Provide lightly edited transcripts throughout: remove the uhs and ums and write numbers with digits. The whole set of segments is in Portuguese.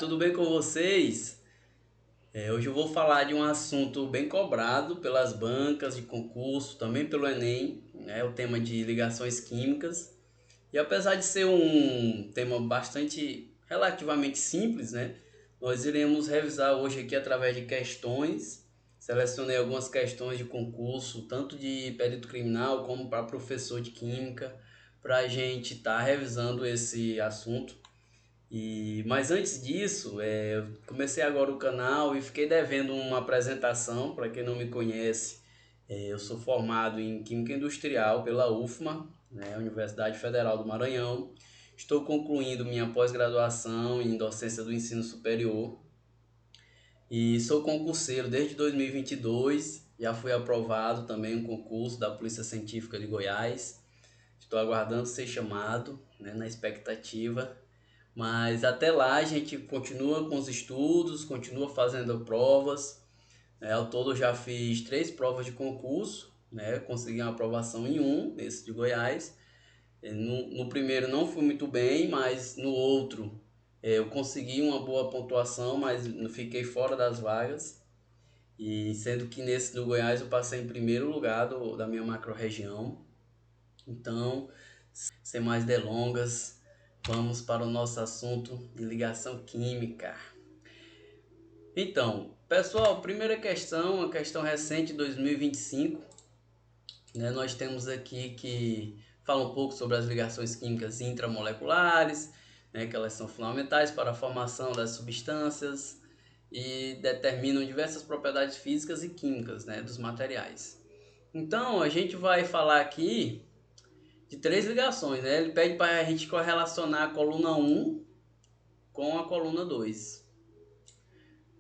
tudo bem com vocês? Hoje eu vou falar de um assunto bem cobrado pelas bancas de concurso, também pelo Enem, né? O tema de ligações químicas. E apesar de ser um tema bastante relativamente simples, né? Nós iremos revisar hoje aqui através de questões. Selecionei algumas questões de concurso, tanto de perito criminal como para professor de química, para a gente estar revisando esse assunto. Mas antes disso, eu comecei agora o canal e fiquei devendo uma apresentação. Para quem não me conhece, eu sou formado em Química Industrial pela UFMA, né, Universidade Federal do Maranhão. Estou concluindo minha pós-graduação em docência do ensino superior e sou concurseiro desde 2022. Já fui aprovado também um concurso da Polícia Científica de Goiás. Estou aguardando ser chamado, né, na expectativa. Mas até lá a gente continua com os estudos, continua fazendo provas. Ao todo eu já fiz 3 provas de concurso, né? Consegui uma aprovação em um, esse de Goiás. No primeiro não fui muito bem, mas no outro eu consegui uma boa pontuação, mas fiquei fora das vagas. E sendo que nesse do Goiás eu passei em primeiro lugar da minha macro-região. Então, sem mais delongas, vamos para o nosso assunto de ligação química. Então, pessoal, primeira questão, uma questão recente de 2025, né? Nós temos aqui que fala um pouco sobre as ligações químicas intramoleculares, né? Que elas são fundamentais para a formação das substâncias e determinam diversas propriedades físicas e químicas, né, dos materiais. Então, a gente vai falar aqui de 3 ligações, né? Ele pede para a gente correlacionar a coluna 1 com a coluna 2.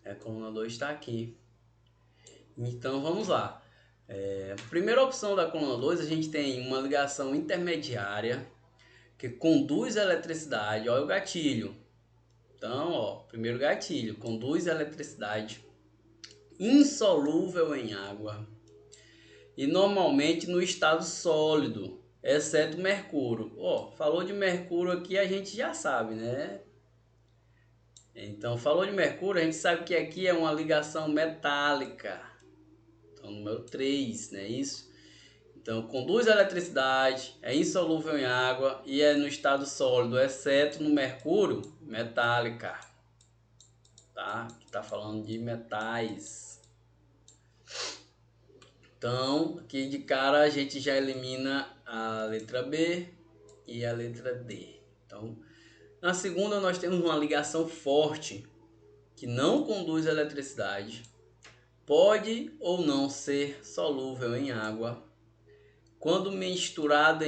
A coluna 2 está aqui. Então vamos lá. Primeira opção da coluna 2, a gente tem uma ligação intermediária que conduz a eletricidade. Olha o gatilho. Então, primeiro gatilho, conduz a eletricidade insolúvel em água e normalmente no estado sólido, exceto mercúrio. Falou de mercúrio aqui, a gente já sabe, né? Então, falou de mercúrio, a gente sabe que aqui é uma ligação metálica. Então, número 3, né? Isso. Então, conduz a eletricidade, é insolúvel em água e é no estado sólido, exceto no mercúrio, metálica. Tá? Aqui tá falando de metais. Então, aqui de cara a gente já elimina a letra B e a letra D. Então, na segunda nós temos uma ligação forte que não conduz a eletricidade, pode ou não ser solúvel em água. Quando misturado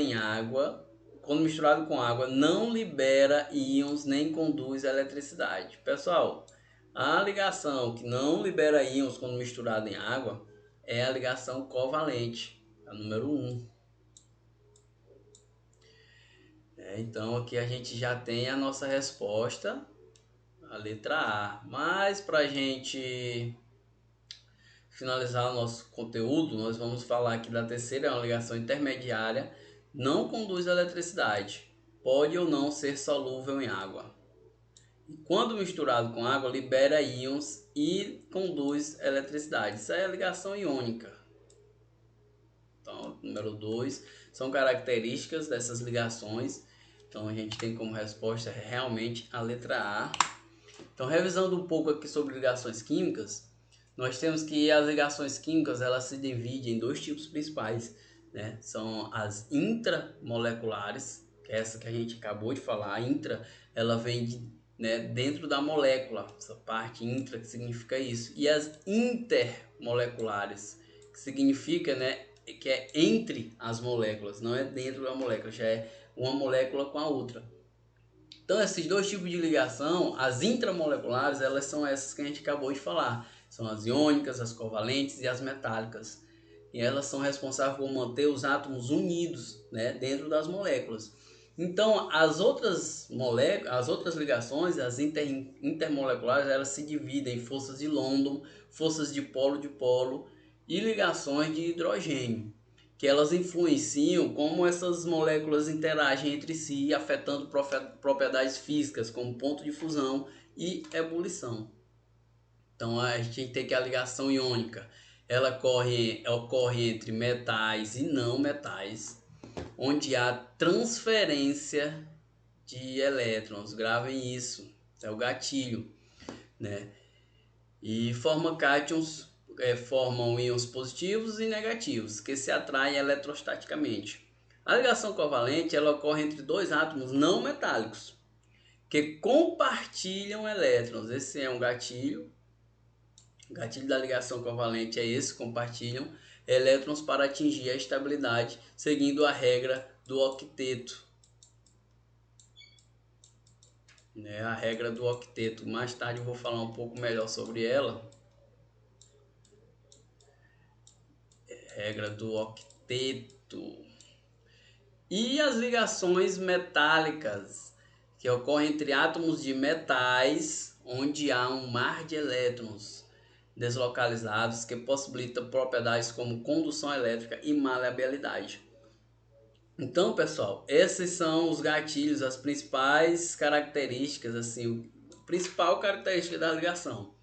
com água, não libera íons nem conduz a eletricidade. Pessoal, a ligação que não libera íons quando misturado em água é a ligação covalente, a número 1. Então aqui a gente já tem a nossa resposta, a letra A. Mas para a gente finalizar o nosso conteúdo, nós vamos falar aqui da terceira, é uma ligação intermediária, não conduz a eletricidade, pode ou não ser solúvel em água. E quando misturado com água, libera íons e conduz eletricidade. Isso é a ligação iônica. Então, número 2, são características dessas ligações. Então, a gente tem como resposta realmente a letra A. Então, revisando um pouco aqui sobre ligações químicas, nós temos que as ligações químicas elas se dividem em 2 tipos principais, né? São as intramoleculares, que é essa que a gente acabou de falar. A intra, ela vem né, dentro da molécula, essa parte intra que significa isso. E as intermoleculares, que significa, né, que é entre as moléculas, não é dentro da molécula, já é uma molécula com a outra. Então, esses 2 tipos de ligação, as intramoleculares, elas são essas que a gente acabou de falar. São as iônicas, as covalentes e as metálicas. E elas são responsáveis por manter os átomos unidos, né, dentro das moléculas. Então, as outras ligações, as intermoleculares, elas se dividem em forças de London, forças de polo e ligações de hidrogênio, que elas influenciam como essas moléculas interagem entre si, afetando propriedades físicas, como ponto de fusão e ebulição. Então a gente tem que a ligação iônica, ela ocorre entre metais e não metais, onde há transferência de elétrons. Gravem isso, é o gatilho, né? E forma cátions, formam íons positivos e negativos, que se atraem eletrostaticamente. A ligação covalente ela ocorre entre dois átomos não metálicos, que compartilham elétrons. Esse é um gatilho. O gatilho da ligação covalente é esse, compartilham elétrons para atingir a estabilidade, seguindo a regra do octeto. Né? A regra do octeto. Mais tarde eu vou falar um pouco melhor sobre ela. Regra do octeto. E as ligações metálicas, que ocorrem entre átomos de metais, onde há um mar de elétrons deslocalizados que possibilita propriedades como condução elétrica e maleabilidade. Então, pessoal, esses são os gatilhos, as principais características, assim, a principal característica da ligação.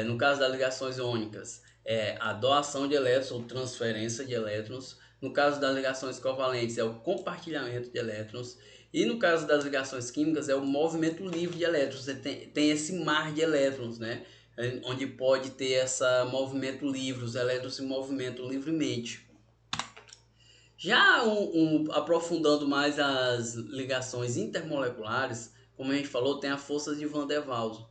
No caso das ligações iônicas, é a doação de elétrons ou transferência de elétrons. No caso das ligações covalentes, é o compartilhamento de elétrons. E no caso das ligações químicas, é o movimento livre de elétrons. Você tem esse mar de elétrons, né? Onde pode ter esse movimento livre, os elétrons se movimentam livremente. Já aprofundando mais as ligações intermoleculares, como a gente falou, tem a força de Van der Waals.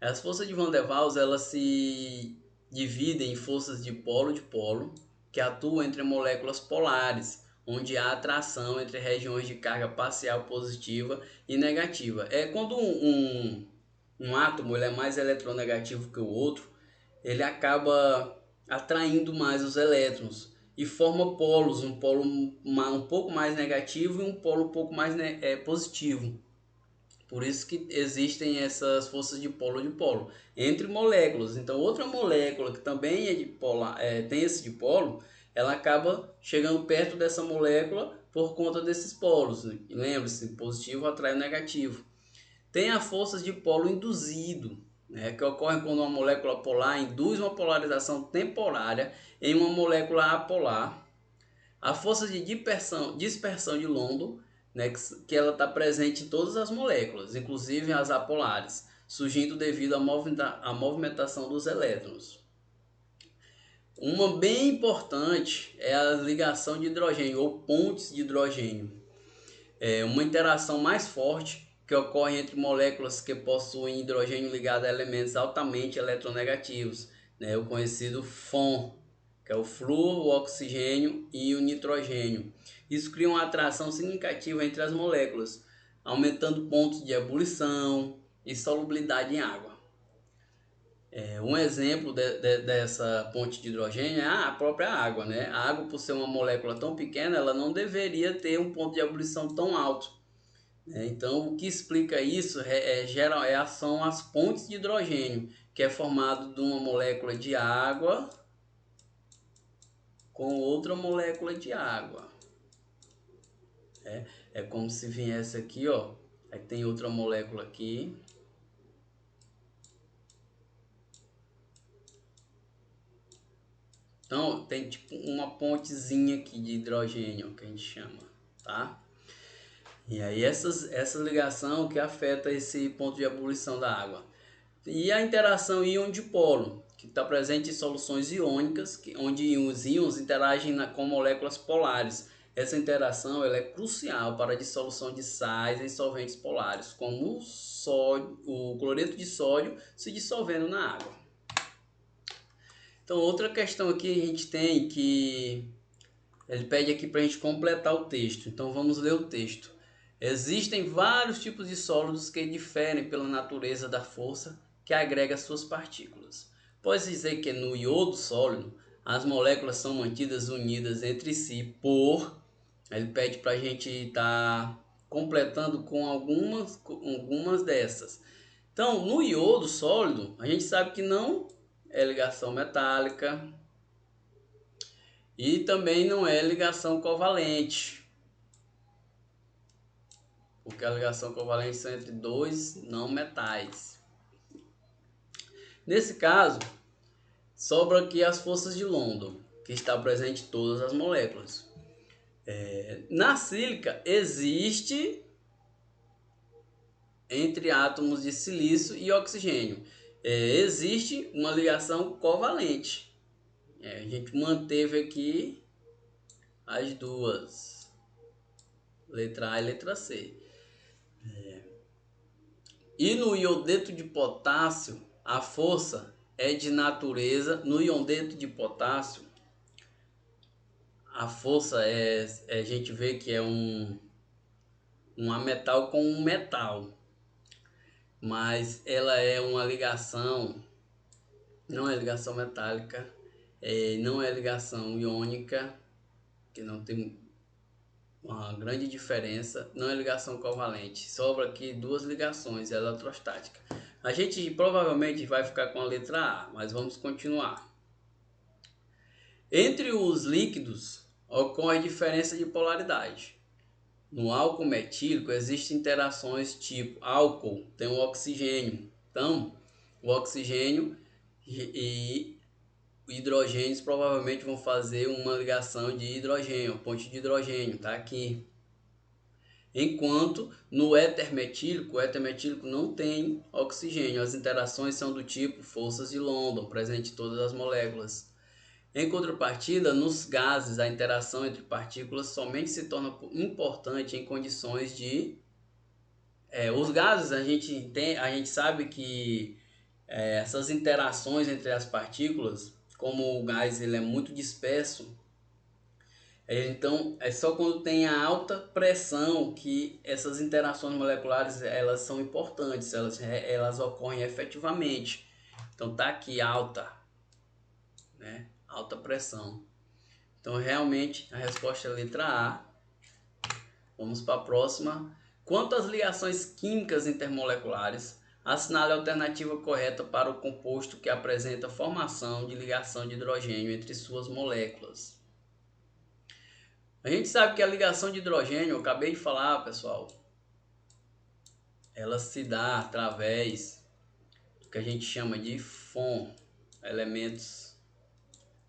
As forças de Van der Waals elas se dividem em forças de polo, que atuam entre moléculas polares, onde há atração entre regiões de carga parcial positiva e negativa. É quando um átomo ele é mais eletronegativo que o outro, ele acaba atraindo mais os elétrons e forma polos, um polo um pouco mais negativo e um polo um pouco mais positivo. Por isso que existem essas forças de polo entre moléculas. Então, outra molécula que também é de polar, tem esse dipolo, ela acaba chegando perto dessa molécula por conta desses polos. Lembre-se, positivo atrai o negativo. Tem a força de polo induzido, né, que ocorre quando uma molécula polar induz uma polarização temporária em uma molécula apolar. A força de dispersão de London, né, que ela está presente em todas as moléculas, inclusive as apolares, surgindo devido à movimentação dos elétrons. Uma bem importante é a ligação de hidrogênio ou pontes de hidrogênio. É uma interação mais forte que ocorre entre moléculas que possuem hidrogênio ligado a elementos altamente eletronegativos, né, o conhecido FON, que é o flúor, o oxigênio e o nitrogênio. Isso cria uma atração significativa entre as moléculas, aumentando pontos de ebulição e solubilidade em água. Um exemplo dessa ponte de hidrogênio é a própria água, né? A água, por ser uma molécula tão pequena, ela não deveria ter um ponto de ebulição tão alto. Então, o que explica isso são as pontes de hidrogênio, que é formado de uma molécula de água com outra molécula de água. É como se viesse aqui, ó. Aí tem outra molécula aqui. Então, tem tipo uma pontezinha aqui de hidrogênio que a gente chama, tá? E aí essa ligação que afeta esse ponto de ebulição da água. E a interação íon-dipolo, que está presente em soluções iônicas, onde os íons interagem com moléculas polares. Essa interação ela é crucial para a dissolução de sais em solventes polares, como o cloreto de sódio se dissolvendo na água. Então, outra questão aqui a gente tem que ele pede aqui para a gente completar o texto. Então, vamos ler o texto. Existem vários tipos de sólidos que diferem pela natureza da força que agrega suas partículas. Pode dizer que no iodo sólido, as moléculas são mantidas unidas entre si Ele pede para a gente estar completando com algumas dessas. Então, no iodo sólido, a gente sabe que não é ligação metálica e também não é ligação covalente. porque a ligação covalente são entre dois não metais. Nesse caso, sobra aqui as forças de London, que está presente em todas as moléculas. Na sílica existe entre átomos de silício e oxigênio. Existe uma ligação covalente. A gente manteve aqui as duas, letra A e letra C. E no iodeto de potássio, a força é de natureza. No iodeto de potássio, a força a gente vê que é um ametal com um metal, mas ela é uma ligação, não é ligação metálica, não é ligação iônica, que não tem uma grande diferença, não é ligação covalente. Sobra aqui duas ligações eletrostáticas. A gente provavelmente vai ficar com a letra A, mas vamos continuar. Entre os líquidos ocorre diferença de polaridade. No álcool metílico existem interações tipo álcool tem o oxigênio. Então, o oxigênio e hidrogênios provavelmente vão fazer uma ligação de hidrogênio, ponte de hidrogênio, tá aqui. Enquanto no éter metílico, o éter metílico não tem oxigênio. As interações são do tipo forças de London, presente em todas as moléculas. Em contrapartida, nos gases, a interação entre partículas somente se torna importante em condições de... os gases, a gente sabe que essas interações entre as partículas, como o gás ele é muito disperso, então é só quando tem a alta pressão que essas interações moleculares elas são importantes, elas ocorrem efetivamente. Então tá aqui alta, né? Alta pressão. Então realmente a resposta é a letra A. Vamos para a próxima. Quanto às ligações químicas intermoleculares, assinale a alternativa correta para o composto que apresenta formação de ligação de hidrogênio entre suas moléculas. A gente sabe que a ligação de hidrogênio, eu acabei de falar, pessoal, ela se dá através do que a gente chama de FON, elementos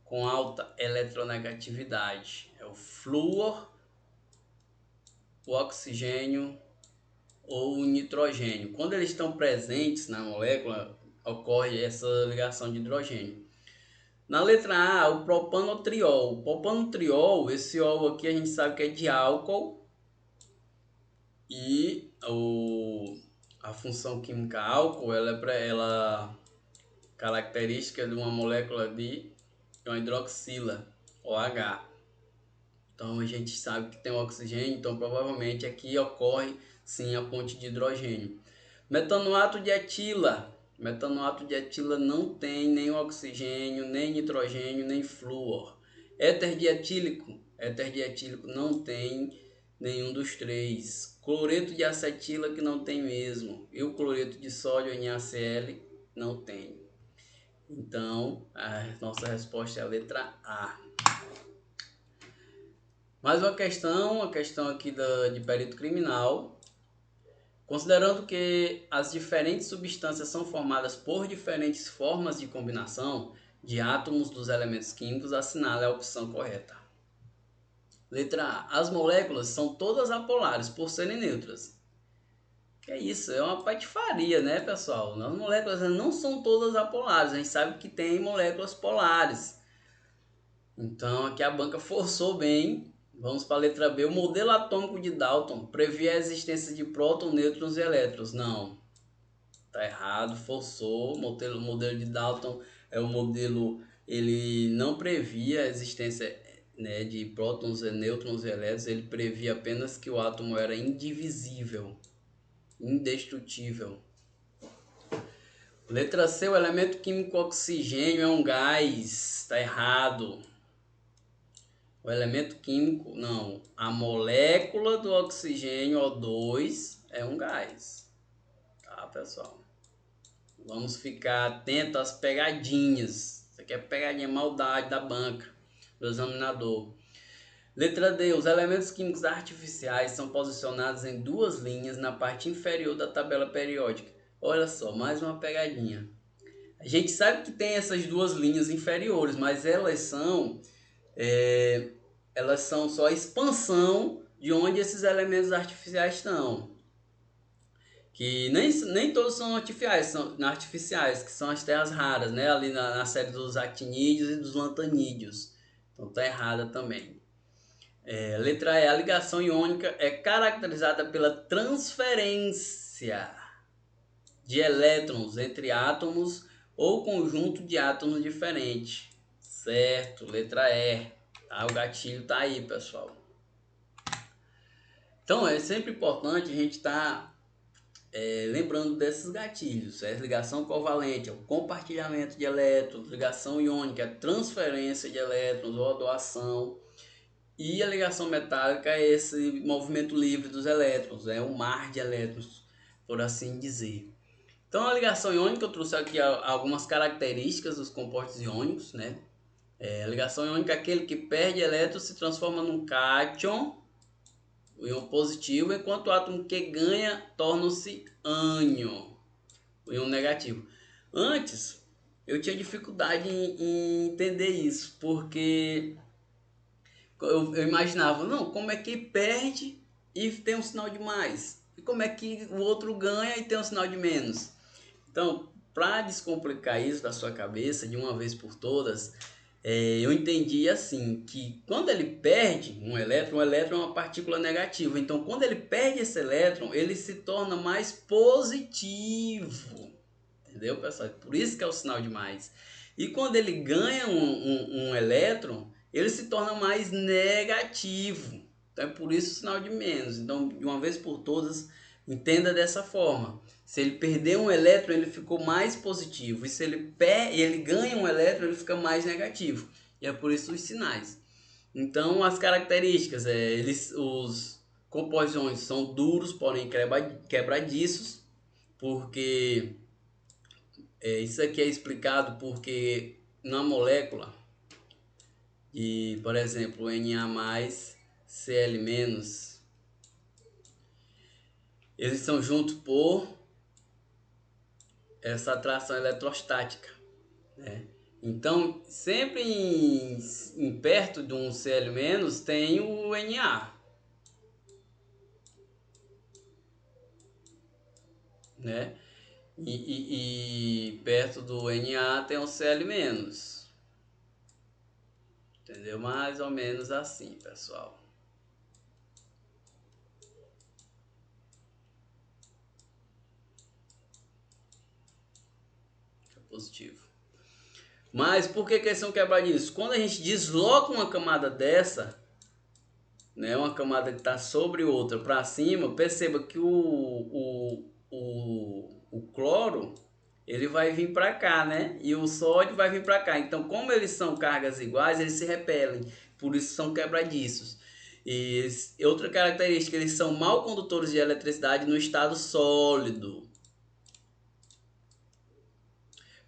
com alta eletronegatividade. É o flúor, o oxigênio ou o nitrogênio. Quando eles estão presentes na molécula, ocorre essa ligação de hidrogênio. Na letra A, o propanotriol. O propanotriol, esse ol aqui a gente sabe que é de álcool e a função química álcool ela característica de uma molécula de uma hidroxila, OH. Então a gente sabe que tem oxigênio, então provavelmente aqui ocorre sim a ponte de hidrogênio. Metanoato de etila. Metanoato de etila não tem nem oxigênio, nem nitrogênio, nem flúor. Éter dietílico não tem nenhum dos três. Cloreto de acetila que não tem mesmo. E o cloreto de sódio NaCl não tem. Então a nossa resposta é a letra A. Mais uma questão aqui de perito criminal. Considerando que as diferentes substâncias são formadas por diferentes formas de combinação de átomos dos elementos químicos, assinale a opção correta. Letra A. As moléculas são todas apolares por serem neutras. Que é isso? É uma patifaria, né, pessoal? As moléculas não são todas apolares. A gente sabe que tem moléculas polares. Então aqui a banca forçou bem. Vamos para a letra B. O modelo atômico de Dalton previa a existência de prótons, nêutrons e elétrons. Não. Tá errado, forçou. O modelo de Dalton é um modelo, ele não previa a existência, né, de prótons, nêutrons e elétrons. Ele previa apenas que o átomo era indivisível, indestrutível. Letra C. O elemento químico oxigênio é um gás. Tá errado. O elemento químico, não, a molécula do oxigênio O2 é um gás, tá, pessoal? Vamos ficar atento às pegadinhas. Isso aqui é pegadinha, maldade da banca, do examinador. Letra D. Os elementos químicos artificiais são posicionados em duas linhas na parte inferior da tabela periódica. Olha só, mais uma pegadinha. A gente sabe que tem essas duas linhas inferiores, mas é, elas são só a expansão de onde esses elementos artificiais estão. Que nem todos são artificiais, que são as terras raras, né? Ali na série dos actinídeos e dos lantanídeos. Então tá errada também. Letra E. A ligação iônica é caracterizada pela transferência de elétrons entre átomos ou conjunto de átomos diferentes. Certo, letra E. Tá? O gatilho tá aí, pessoal. Então é sempre importante a gente estar lembrando desses gatilhos. Ligação covalente é o compartilhamento de elétrons, ligação iônica é a transferência de elétrons ou a doação. E a ligação metálica é esse movimento livre dos elétrons, é um mar de elétrons, por assim dizer. Então a ligação iônica, eu trouxe aqui algumas características dos compostos iônicos, né? A ligação iônica é aquele que perde elétrons se transforma num cátion, o íon positivo, enquanto o átomo que ganha torna-se ânion, o íon negativo. Antes, eu tinha dificuldade em entender isso, porque eu imaginava, não, como é que perde e tem um sinal de mais? E como é que o outro ganha e tem um sinal de menos? Então, para descomplicar isso da sua cabeça de uma vez por todas, eu entendi assim, que quando ele perde um elétron é uma partícula negativa. Então, quando ele perde esse elétron, ele se torna mais positivo. Entendeu, pessoal? Por isso que é o sinal de mais. E quando ele ganha um elétron, ele se torna mais negativo. Então, é por isso o sinal de menos. Então, de uma vez por todas, entenda dessa forma. Se ele perder um elétron, ele ficou mais positivo. E se ele ganha um elétron, ele fica mais negativo. E é por isso os sinais. Então, as características, os compositores são duros, porém quebradiços, porque isso aqui é explicado porque na molécula de, por exemplo, Na+, Cl-, eles são juntos por essa atração eletrostática, né? Então, sempre em perto de um Cl- tem o Na, né? E perto do Na tem um Cl-. Entendeu? Mais ou menos assim, pessoal. É positivo. Mas por que eles são quebradiços? Quando a gente desloca uma camada dessa, né, uma camada que está sobre outra para cima, perceba que o cloro ele vai vir para cá, né? E o sódio vai vir para cá. Então, como eles são cargas iguais, eles se repelem. Por isso são quebradiços. E outra característica, eles são mal condutores de eletricidade no estado sólido,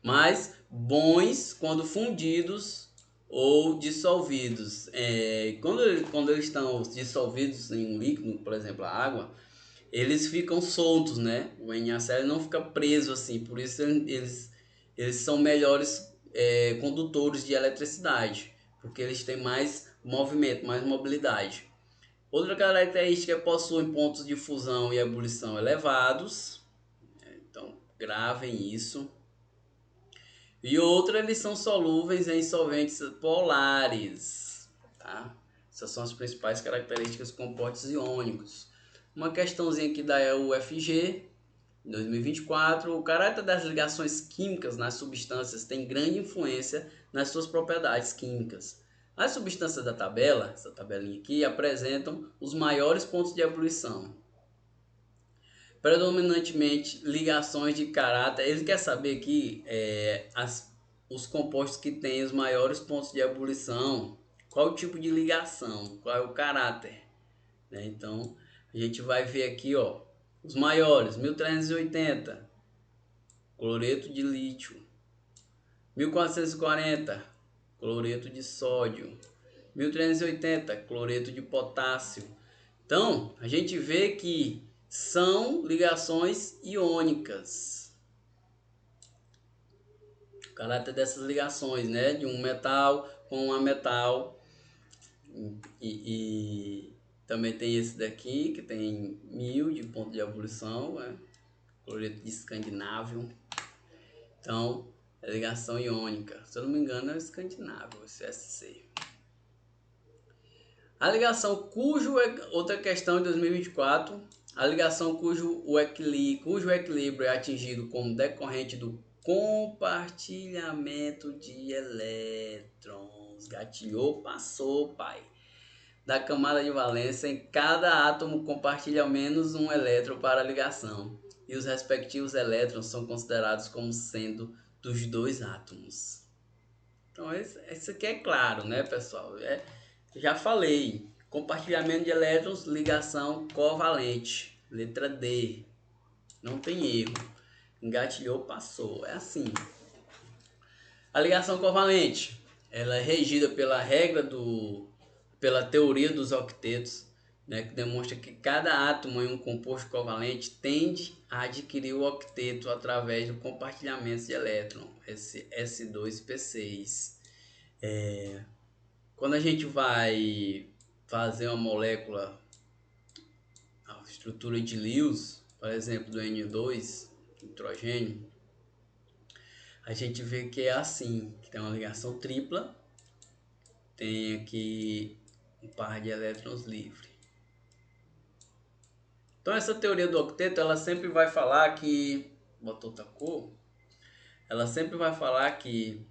mas bons quando fundidos ou dissolvidos. Quando eles estão dissolvidos em um líquido, por exemplo, a água, eles ficam soltos, né? O NaCl não fica preso assim, por isso eles são melhores condutores de eletricidade, porque eles têm mais movimento, mais mobilidade. Outra característica é que possuem pontos de fusão e ebulição elevados, então gravem isso. E outra, eles são solúveis em solventes polares, tá? Essas são as principais características dos compostos iônicos. Uma questãozinha aqui da UFG, 2024, o caráter das ligações químicas nas substâncias tem grande influência nas suas propriedades químicas. As substâncias da tabela, essa tabelinha aqui, apresentam os maiores pontos de ebulição. Predominantemente ligações de caráter. Ele quer saber aqui os compostos que têm os maiores pontos de ebulição, qual o tipo de ligação, qual é o caráter, né? Então a gente vai ver aqui, ó, os maiores: 1380, cloreto de lítio; 1440, cloreto de sódio; 1380, cloreto de potássio. Então, a gente vê que são ligações iônicas. O caráter dessas ligações, né? De um metal com um ametal. E também tem esse daqui, que tem 1000 de ponto de ebulição, né? Cloreto de escandinávio. Então, é ligação iônica. Se eu não me engano, é o escandinávio, esse SC. A ligação outra questão de 2024, a ligação cujo equilíbrio é atingido como decorrente do compartilhamento de elétrons. Gatilhou, passou, pai. Da camada de valência, em cada átomo compartilha ao menos um elétron para a ligação, e os respectivos elétrons são considerados como sendo dos dois átomos. Então, isso aqui é claro, né, pessoal? Já falei, compartilhamento de elétrons, ligação covalente, letra D, não tem erro, engatilhou, passou, é assim. A ligação covalente, ela é regida pela teoria dos octetos, né, que demonstra que cada átomo em um composto covalente tende a adquirir o octeto através do compartilhamento de elétron, esse S2P6. Quando a gente vai fazer uma molécula, a estrutura de Lewis, por exemplo, do N2, nitrogênio, a gente vê que é assim, que tem uma ligação tripla, tem aqui um par de elétrons livres. Então essa teoria do octeto, ela sempre vai falar que, botou outra cor, ela sempre vai falar que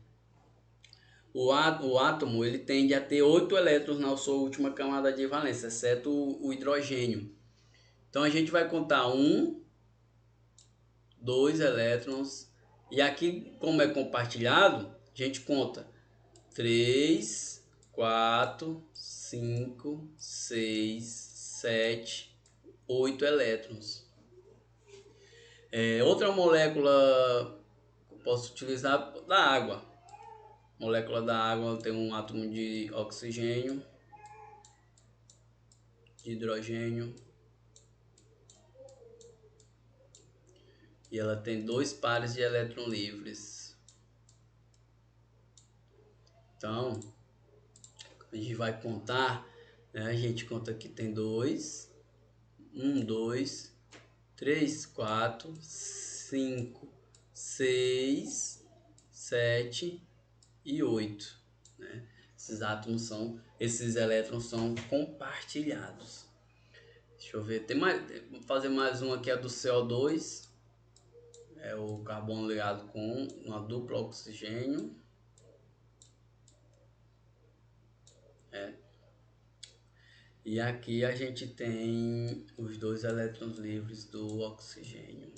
o átomo ele tende a ter 8 elétrons na sua última camada de valência, exceto o hidrogênio. Então a gente vai contar 1, 2 elétrons, e aqui, como é compartilhado, a gente conta 3, 4, 5, 6, 7, 8 elétrons. Outra molécula que eu posso utilizar da água. A molécula da água tem um átomo de oxigênio, de hidrogênio, e ela tem 2 pares de elétrons livres. Então, a gente vai contar, né? A gente conta que tem 2, 1, 2, 3, 4, 5, 6, 7 e 8, né? Esses elétrons são compartilhados. Deixa eu ver, vou fazer mais um aqui, é do CO2, é o carbono ligado com uma dupla oxigênio. E aqui a gente tem os 2 elétrons livres do oxigênio.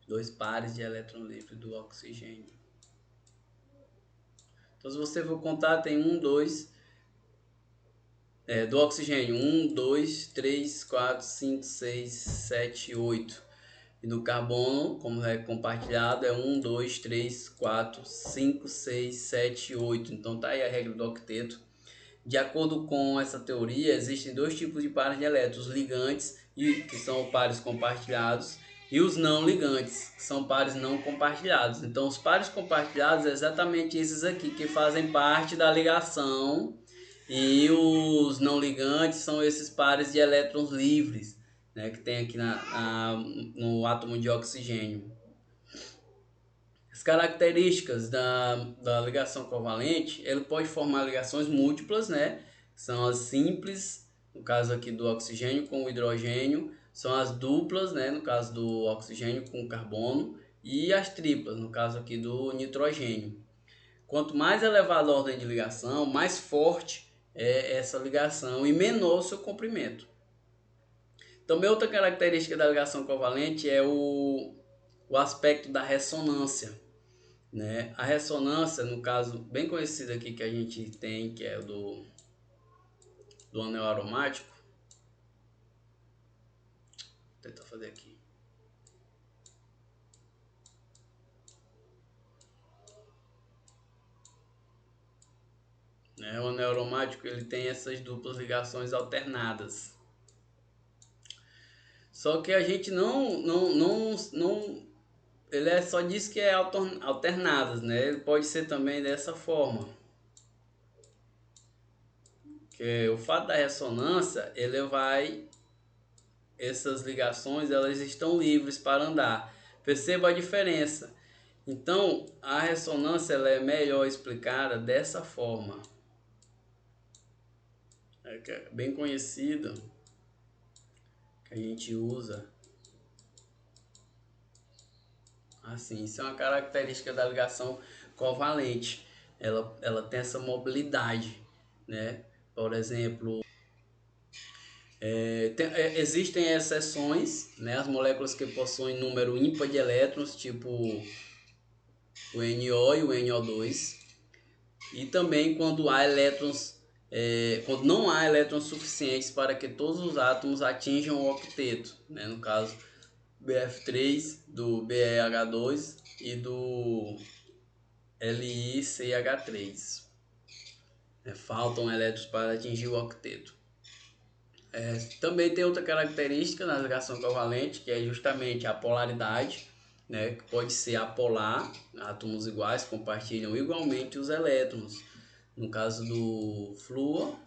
2 pares de elétrons livres do oxigênio. Então, se você for contar, tem 1, 2, do oxigênio, 1, 2, 3, 4, 5, 6, 7, 8. E do carbono, como é compartilhado, é 1, 2, 3, 4, 5, 6, 7, 8. Então tá aí a regra do octeto. De acordo com essa teoria, existem 2 tipos de pares de elétrons, os ligantes, que são pares compartilhados, e os não ligantes, que são pares não compartilhados. Então, os pares compartilhados é exatamente esses aqui, que fazem parte da ligação, e os não ligantes são esses pares de elétrons livres, né, que tem aqui no átomo de oxigênio. As características da ligação covalente, ele pode formar ligações múltiplas, né? São as simples, no caso aqui do oxigênio com o hidrogênio, são as duplas, né? No caso do oxigênio com o carbono, e as triplas, no caso aqui do nitrogênio. Quanto mais elevada a ordem de ligação, mais forte é essa ligação e menor o seu comprimento. Também outra característica da ligação covalente é o aspecto da ressonância, né? A ressonância, no caso bem conhecido aqui que a gente tem, que é o do anel aromático. Vou tentar fazer aqui. né? O anel aromático ele tem essas duplas ligações alternadas. Só que a gente não ele só diz que é alternadas, né? Ele pode ser também dessa forma. Que o fato da ressonância, ele vai, essas ligações elas estão livres para andar. Perceba a diferença. Então, a ressonância ela é melhor explicada dessa forma. É bem conhecida, que a gente usa. Assim, isso é uma característica da ligação covalente. Ela tem essa mobilidade, né? Por exemplo, existem exceções, né? As moléculas que possuem número ímpar de elétrons, tipo o NO e o NO2, e também quando há elétrons, quando não há elétrons suficientes para que todos os átomos atinjam o octeto, né? No caso, BF3 do BeH2 e do LiCH3. Faltam elétrons para atingir o octeto. Também tem outra característica na ligação covalente, que é justamente a polaridade, né, que pode ser apolar, átomos iguais compartilham igualmente os elétrons. No caso do flúor,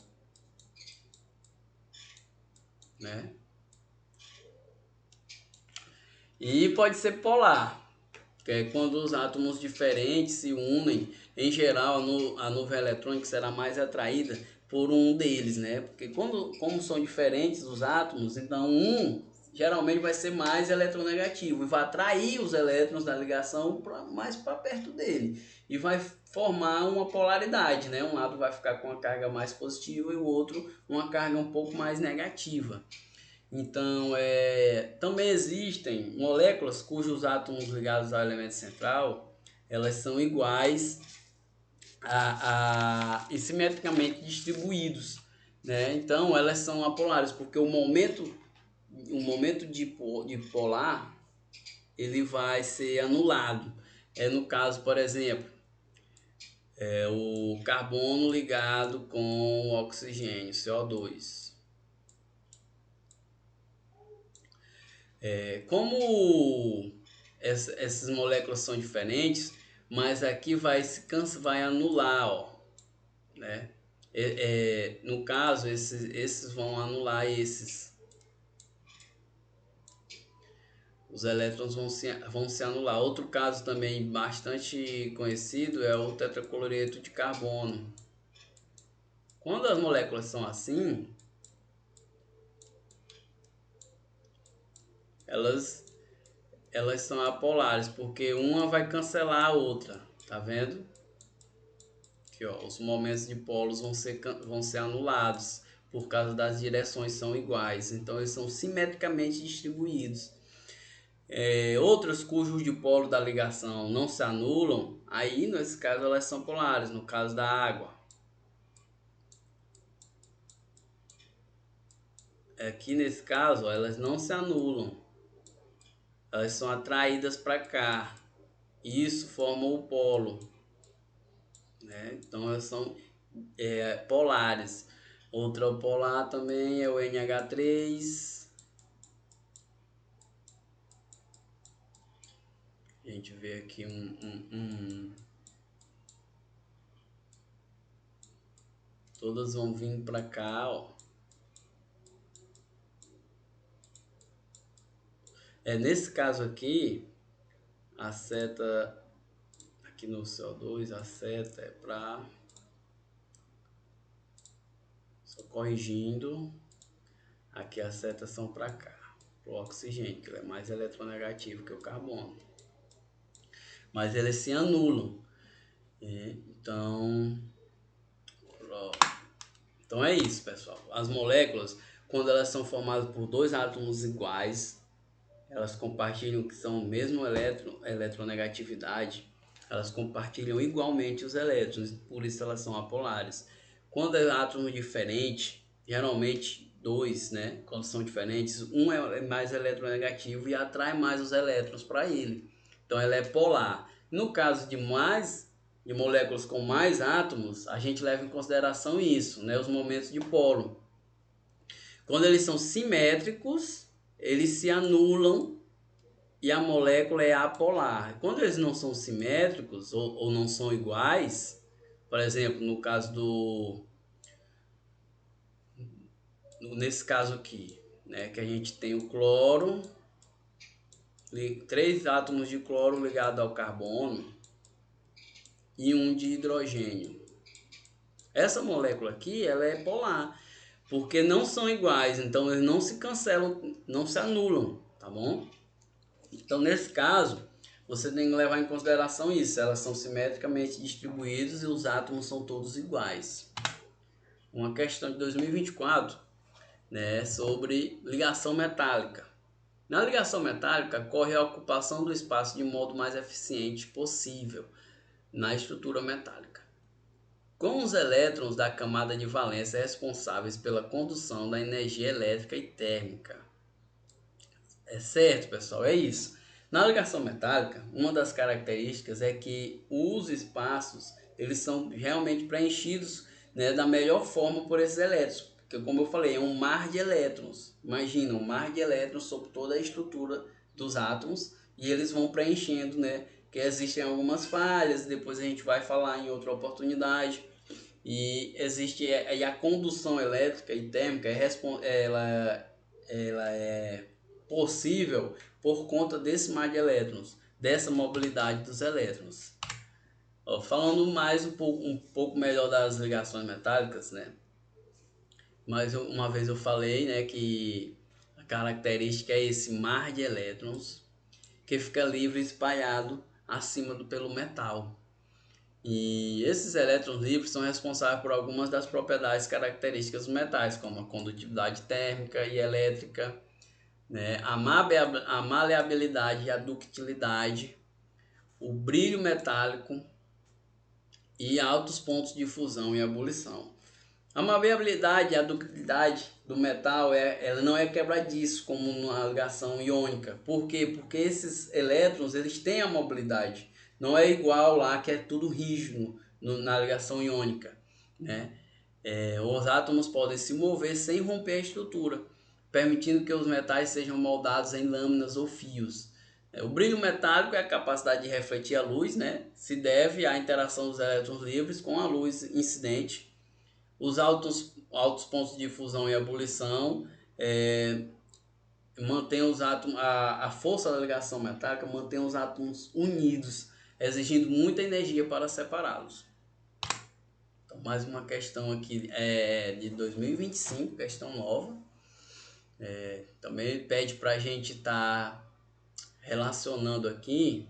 né? E pode ser polar, que é quando os átomos diferentes se unem. Em geral, a nuvem eletrônica será mais atraída por um deles, né? Porque como são diferentes os átomos, então um geralmente vai ser mais eletronegativo e vai atrair os elétrons da ligação mais para perto dele e vai formar uma polaridade, né? Um lado vai ficar com a carga mais positiva e o outro uma carga um pouco mais negativa. Então, também existem moléculas cujos átomos ligados ao elemento central, elas são iguais e simetricamente distribuídos, né? Então, elas são apolares, porque o momento de polar, ele vai ser anulado. No caso, por exemplo, o carbono ligado com o oxigênio, CO2. Como essas moléculas são diferentes, mas aqui vai anular, ó, né? No caso, esses vão anular esses. Os elétrons vão se anular. Outro caso também bastante conhecido é o tetracloreto de carbono. Quando as moléculas são assim, elas são apolares, porque uma vai cancelar a outra, tá vendo? Aqui, ó, os momentos de polos vão ser anulados por causa das direções são iguais, então eles são simetricamente distribuídos. Outras cujos dipolo da ligação não se anulam, aí nesse caso elas são polares, no caso da água. Aqui nesse caso, ó, elas não se anulam, elas são atraídas para cá. Isso forma o polo, né? Então elas são polares. Outra polar também é o NH3. A gente vê aqui todas vão vir para cá, ó. Nesse caso aqui, a seta aqui no CO2, a seta é para, só corrigindo, aqui as setas são para cá, para o oxigênio, que ele é mais eletronegativo que o carbono. Mas eles se anulam. Então é isso, pessoal. As moléculas, quando elas são formadas por dois átomos iguais, elas compartilham que são o mesmo eletronegatividade, elas compartilham igualmente os elétrons, por isso elas são apolares. Quando é átomos diferentes, geralmente dois, né? Quando são diferentes, um é mais eletronegativo e atrai mais os elétrons para ele. Então ela é polar. No caso de mais de moléculas com mais átomos, a gente leva em consideração isso, né, os momentos de polo. Quando eles são simétricos, eles se anulam e a molécula é apolar. Quando eles não são simétricos ou não são iguais, por exemplo, no caso nesse caso aqui, né, que a gente tem o cloro, três átomos de cloro ligados ao carbono e um de hidrogênio. Essa molécula aqui, ela é polar, porque não são iguais, então eles não se cancelam, não se anulam, tá bom? Então, nesse caso, você tem que levar em consideração isso, elas são simetricamente distribuídas e os átomos são todos iguais. Uma questão de 2024, né, sobre ligação metálica. Na ligação metálica, ocorre a ocupação do espaço de modo mais eficiente possível na estrutura metálica, com os elétrons da camada de valência responsáveis pela condução da energia elétrica e térmica. É certo, pessoal, é isso. Na ligação metálica, uma das características é que os espaços eles são realmente preenchidos, né, da melhor forma por esses elétrons. Porque, como eu falei, é um mar de elétrons. Imagina, um mar de elétrons sobre toda a estrutura dos átomos e eles vão preenchendo, né? Que existem algumas falhas, depois a gente vai falar em outra oportunidade. E existe a condução elétrica e térmica, ela é possível por conta desse mar de elétrons, dessa mobilidade dos elétrons. Falando mais um pouco melhor das ligações metálicas, né? Mais uma vez eu falei, né, que a característica é esse mar de elétrons que fica livre espalhado pelo metal. E esses elétrons livres são responsáveis por algumas das propriedades características dos metais, como a condutividade térmica e elétrica, né, a maleabilidade e a ductilidade, o brilho metálico e altos pontos de fusão e ebulição. A maleabilidade e a ductilidade do metal ela não é quebradiço como na ligação iônica. Por quê? Porque esses elétrons eles têm a mobilidade. Não é igual lá que é tudo rígido na ligação iônica, né? Os átomos podem se mover sem romper a estrutura, permitindo que os metais sejam moldados em lâminas ou fios. O brilho metálico é a capacidade de refletir a luz, né? Se deve à interação dos elétrons livres com a luz incidente. Os altos pontos de fusão e ebulição mantém os átomos, a força da ligação metálica mantém os átomos unidos, exigindo muita energia para separá-los. Então, mais uma questão aqui de 2025, questão nova. Também pede para a gente estar relacionando aqui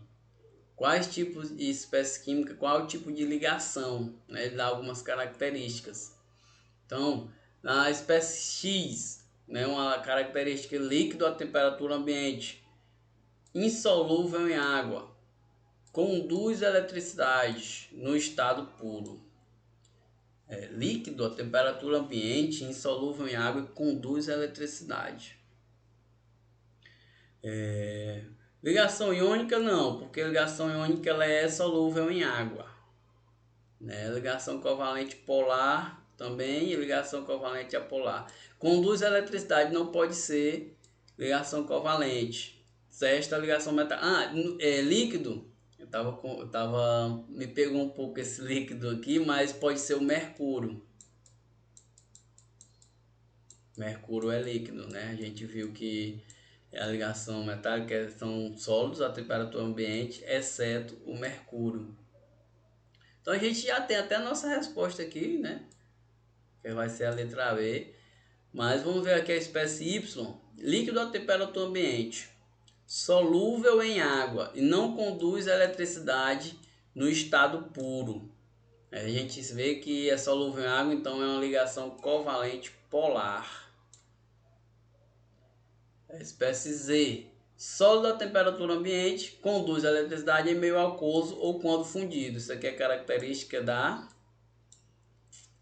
quais tipos de espécies químicas, qual o tipo de ligação, né? Ele dá algumas características. Então, na espécie X, né, uma característica líquido a temperatura ambiente, insolúvel em água, conduz eletricidade no estado puro. Líquido a temperatura ambiente, insolúvel em água e conduz eletricidade. Ligação iônica não, porque ligação iônica ela é solúvel em água. Né? Ligação covalente polar também e ligação covalente apolar. Conduz eletricidade não pode ser ligação covalente. Esta ligação metálica. Líquido. Me pegou um pouco esse líquido aqui, mas pode ser o mercúrio. Mercúrio é líquido, né? A gente viu que a ligação metálica são sólidos a temperatura ambiente, exceto o mercúrio. Então a gente já tem até a nossa resposta aqui, né? Que vai ser a letra B. Mas vamos ver aqui a espécie Y. Líquido a temperatura ambiente. Solúvel em água e não conduz eletricidade no estado puro. A gente vê que é solúvel em água, então é uma ligação covalente polar. A espécie Z. Sólido a temperatura ambiente, conduz eletricidade em meio aquoso ou quando fundido. Isso aqui é característica da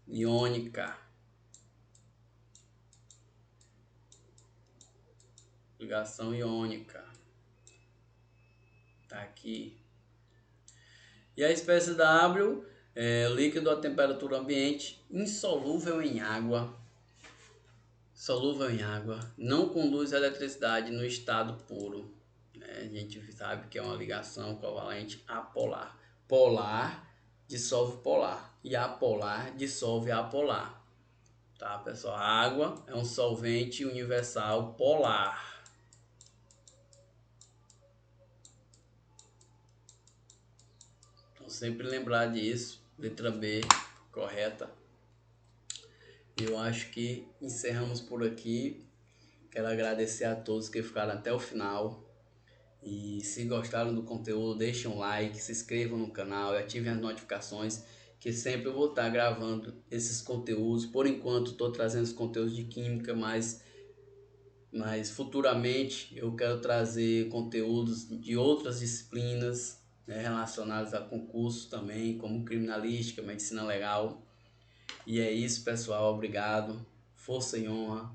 iônica. Ligação iônica. Tá aqui. E a espécie W é líquido a temperatura ambiente, insolúvel em água, solúvel em água, não conduz eletricidade no estado puro. A gente sabe que é uma ligação covalente apolar. Polar dissolve polar e apolar dissolve apolar. Tá, pessoal? A água é um solvente universal polar. Então, sempre lembrar disso. Letra B, correta. Eu acho que encerramos por aqui. Quero agradecer a todos que ficaram até o final. E se gostaram do conteúdo, deixem um like, se inscrevam no canal e ativem as notificações, que sempre eu vou estar gravando esses conteúdos. Por enquanto estou trazendo os conteúdos de química, mas futuramente eu quero trazer conteúdos de outras disciplinas, né, relacionadas a concursos também, como criminalística, medicina legal. E é isso, pessoal. Obrigado. Força e honra.